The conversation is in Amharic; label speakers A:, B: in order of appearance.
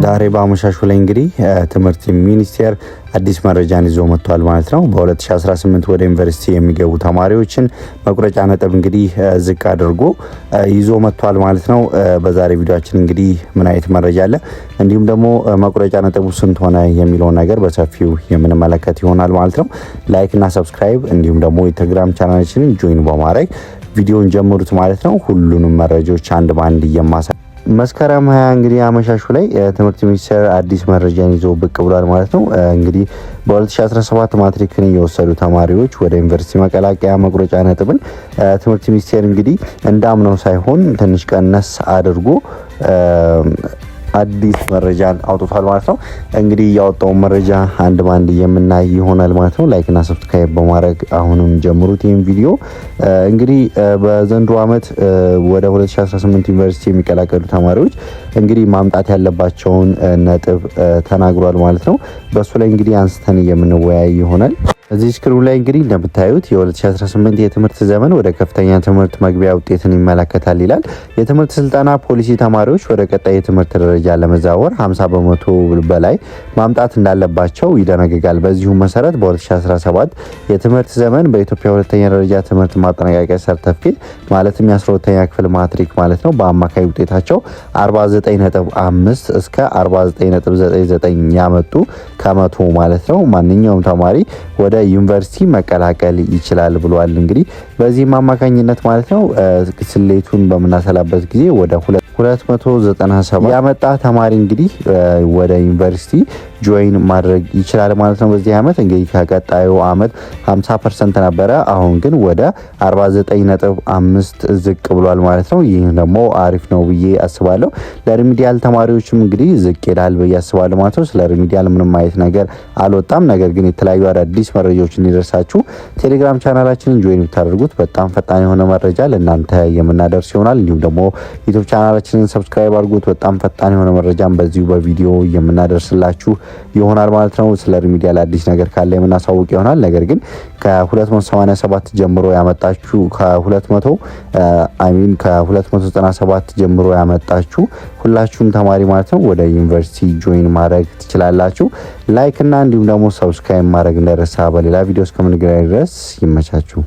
A: ዛሬ በአመሻሹ ላይ እንግዲህ ትምህርት ሚኒስቴር አዲስ መረጃን ይዞ መጥቷል ማለት ነው። በ2018 ወደ ዩኒቨርሲቲ የሚገቡ ተማሪዎችን መቁረጫ ነጥብ እንግዲህ ዝቅ አድርጎ ይዞ መጥቷል ማለት ነው። በዛሬ ቪዲዮአችን እንግዲህ ምን አይነት መረጃ አለ እንዲሁም ደግሞ መቁረጫ ነጥቡ ስንት ሆነ የሚለውን ነገር በሰፊው የምንመለከት ይሆናል ማለት ነው። ላይክ እና ሰብስክራይብ እንዲሁም ደግሞ የቴሌግራም ቻናላችንን ጆይን በማድረግ ቪዲዮን ጀምሩት ማለት ነው። ሁሉንም መረጃዎች አንድ ባንድ መስከረም 20 እንግዲህ አመሻሹ ላይ ትምህርት ሚኒስቴር አዲስ መረጃን ይዞ ብቅ ብሏል ማለት ነው። እንግዲህ በ2017 ማትሪክን የወሰዱ ተማሪዎች ወደ ዩኒቨርሲቲ መቀላቀያ መቁረጫ ነጥብን ትምህርት ሚኒስቴር እንግዲህ እንዳምነው ሳይሆን ትንሽ ቀነስ አድርጎ አዲስ መረጃን አውጥቷል ማለት ነው። እንግዲህ ያወጣውን መረጃ አንድ ባንድ የምናይ ይሆናል ማለት ነው። ላይክ እና ሰብስክራይብ በማድረግ አሁንም ጀምሩት ይህን ቪዲዮ። እንግዲህ በዘንድሮ ዓመት ወደ 2018 ዩኒቨርሲቲ የሚቀላቀሉ ተማሪዎች እንግዲህ ማምጣት ያለባቸውን ነጥብ ተናግሯል ማለት ነው። በሱ ላይ እንግዲህ አንስተን የምንወያይ ይሆናል። እዚህ ስክሪኑ ላይ እንግዲህ እንደምታዩት የ2018 የትምህርት ዘመን ወደ ከፍተኛ ትምህርት መግቢያ ውጤትን ይመለከታል ይላል። የትምህርት ስልጠና ፖሊሲ ተማሪዎች ወደ ቀጣይ የትምህርት ደረጃ ለመዛወር 50 በመቶ በላይ ማምጣት እንዳለባቸው ይደነግጋል። በዚሁ መሰረት በ2017 የትምህርት ዘመን በኢትዮጵያ ሁለተኛ ደረጃ ትምህርት ማጠናቀቂያ ሰርተፍኬት ማለትም የ12ኛ ክፍል ማትሪክ ማለት ነው በአማካይ ውጤታቸው 49.5 እስከ 49.99 ያመጡ ከመቶ ማለት ነው ማንኛውም ተማሪ ወደ ዩኒቨርሲቲ መቀላቀል ይችላል ብሏል። እንግዲህ በዚህም አማካኝነት ማለት ነው ስሌቱን በምናሰላበት ጊዜ ወደ 297 ያመጣ ተማሪ እንግዲህ ወደ ዩኒቨርሲቲ ጆይን ማድረግ ይችላል ማለት ነው። በዚህ ዓመት እንግዲህ ከቀጣዩ ዓመት 50% ነበረ፣ አሁን ግን ወደ 49.5 ዝቅ ብሏል ማለት ነው። ይህ ደግሞ አሪፍ ነው ብዬ አስባለሁ። ለሪሚዲያል ተማሪዎችም እንግዲህ ዝቅ ይላል ብዬ አስባለሁ ማለት ነው። ስለ ሪሚዲያል ምንም አይነት ነገር አልወጣም። ነገር ግን የተለያዩ አዳዲስ መረጃዎች እንዲደርሳችሁ ቴሌግራም ቻናላችንን ጆይን ብታደርጉት በጣም ፈጣን የሆነ መረጃ ለእናንተ የምናደርስ ይሆናል። እንዲሁም ደግሞ ዩቲዩብ ቻናላችንን ሰብስክራይብ አድርጉት። በጣም ፈጣን የሆነ መረጃም በዚሁ በቪዲዮ የምናደርስላችሁ ይሆናል ማለት ነው። ስለ ሪሚዲያል አዲስ ነገር ካለ የምናሳውቅ ይሆናል። ነገር ግን ከ287 ጀምሮ ያመጣችሁ ከ297 ጀምሮ ያመጣችሁ ሁላችሁም ተማሪ ማለት ነው ወደ ዩኒቨርሲቲ ጆይን ማድረግ ትችላላችሁ። ላይክ እና እንዲሁም ደግሞ ሰብስክራይብ ማድረግ እንዳይረሳ። በሌላ ቪዲዮ እስከምንገናኝ ድረስ ይመቻችሁ።